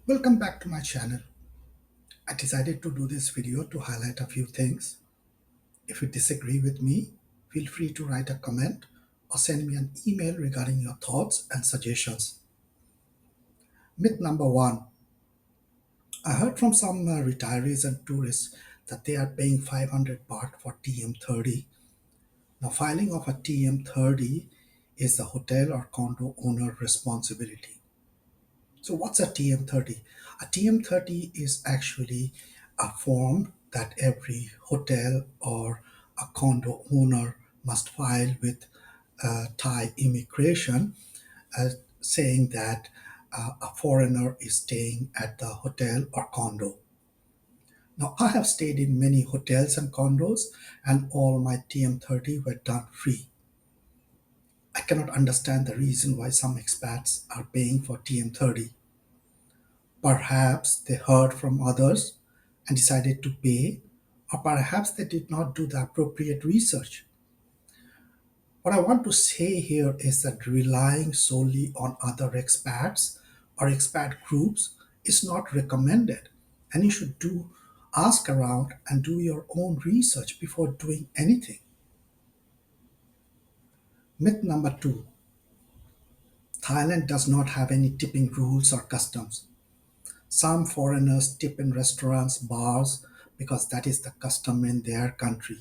Welcome back to my channel. I decided to do this video to highlight a few things. If you disagree with me, feel free to write a comment or send me an email regarding your thoughts and suggestions. Myth number one. I heard from some retirees and tourists that they are paying 500 baht for TM30. Now, filing of a TM30 is the hotel or condo owner responsibility. So what's a TM30? A TM30 is actually a form that every hotel or a condo owner must file with Thai immigration, uh, saying that a foreigner is staying at the hotel or condo. Now, I have stayed in many hotels and condos, and all my TM30 were done free. I cannot understand the reason why some expats are paying for TM30. Perhaps they heard from others and decided to pay, or perhaps they did not do the appropriate research. What I want to say here is that relying solely on other expats or expat groups is not recommended, and you should do ask around and do your own research before doing anything. Myth number two. Thailand does not have any tipping rules or customs. Some foreigners tip in restaurants, bars, because that is the custom in their country.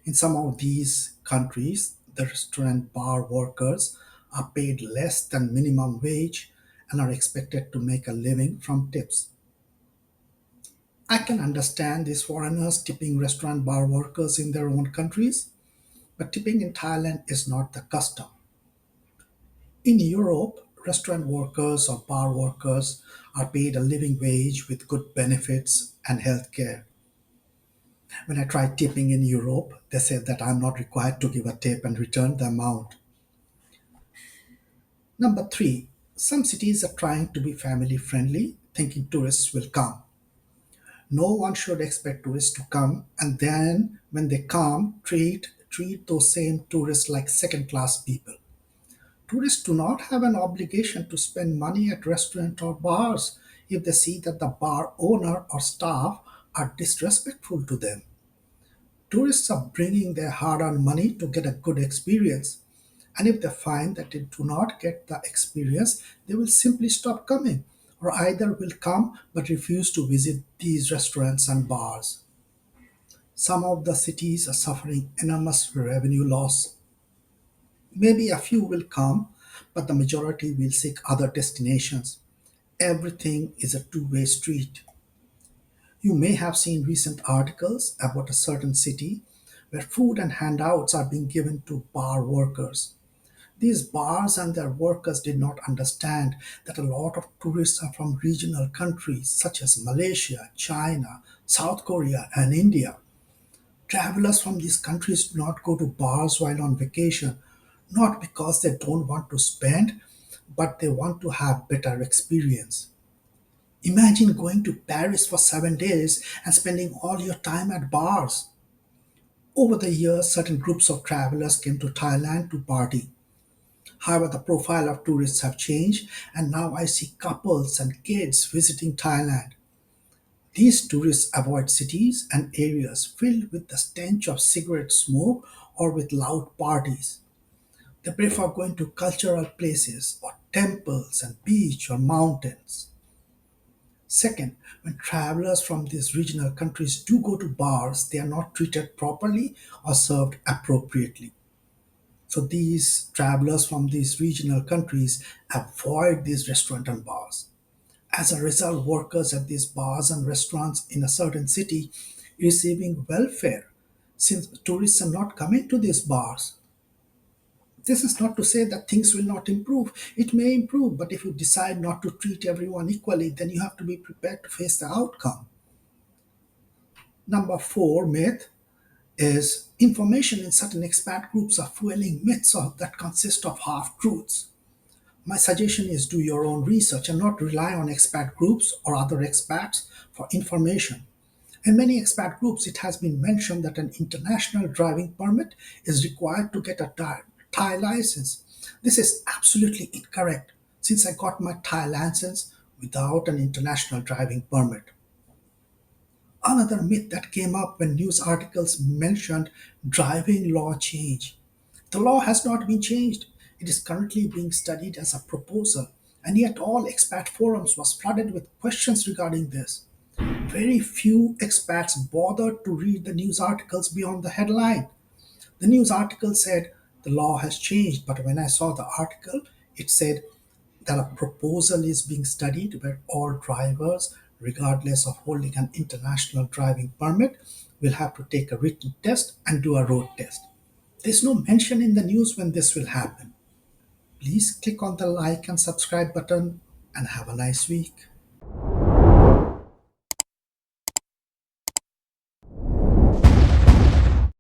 In some of these countries, the restaurant bar workers are paid less than minimum wage and are expected to make a living from tips. I can understand these foreigners tipping restaurant bar workers in their own countries, but tipping in Thailand is not the custom. In Europe, restaurant workers or bar workers are paid a living wage with good benefits and health care. When I tried tipping in Europe, they said that I'm not required to give a tip and return the amount. Number three, some cities are trying to be family friendly, thinking tourists will come. No one should expect tourists to come and then, when they come, treat those same tourists like second class people. Tourists do not have an obligation to spend money at restaurants or bars if they see that the bar owner or staff are disrespectful to them. Tourists are bringing their hard earned money to get a good experience. And if they find that they do not get the experience, they will simply stop coming, or either will come but refuse to visit these restaurants and bars. Some of the cities are suffering enormous revenue loss. Maybe a few will come, but the majority will seek other destinations. Everything is a two-way street. You may have seen recent articles about a certain city where food and handouts are being given to bar workers. These bars and their workers did not understand that a lot of tourists are from regional countries such as Malaysia, China, South Korea, and India. Travelers from these countries do not go to bars while on vacation, not because they don't want to spend, but they want to have better experience. Imagine going to Paris for 7 days and spending all your time at bars. Over the years, certain groups of travelers came to Thailand to party. However, the profile of tourists have changed, and now I see couples and kids visiting Thailand. These tourists avoid cities and areas filled with the stench of cigarette smoke or with loud parties. They prefer going to cultural places or temples and beach or mountains. Second, when travelers from these regional countries do go to bars, they are not treated properly or served appropriately. So these travelers from these regional countries avoid these restaurants and bars. As a result, workers at these bars and restaurants in a certain city receiving welfare since tourists are not coming to these bars. This is not to say that things will not improve. It may improve, but if you decide not to treat everyone equally, then you have to be prepared to face the outcome. Number four myth is information in certain expat groups are fueling myths that consist of half truths. My suggestion is do your own research and not rely on expat groups or other expats for information. In many expat groups, it has been mentioned that an international driving permit is required to get a Thai license. This is absolutely incorrect. Since I got my Thai license without an international driving permit. Another myth that came up when news articles mentioned driving law change. The law has not been changed. It is currently being studied as a proposal, and yet all expat forums was flooded with questions regarding this. Very few expats bothered to read the news articles beyond the headline. The news article said the law has changed, but when I saw the article, it said that a proposal is being studied where all drivers, regardless of holding an international driving permit, will have to take a written test and do a road test. There's no mention in the news when this will happen. Please click on the like and subscribe button and have a nice week.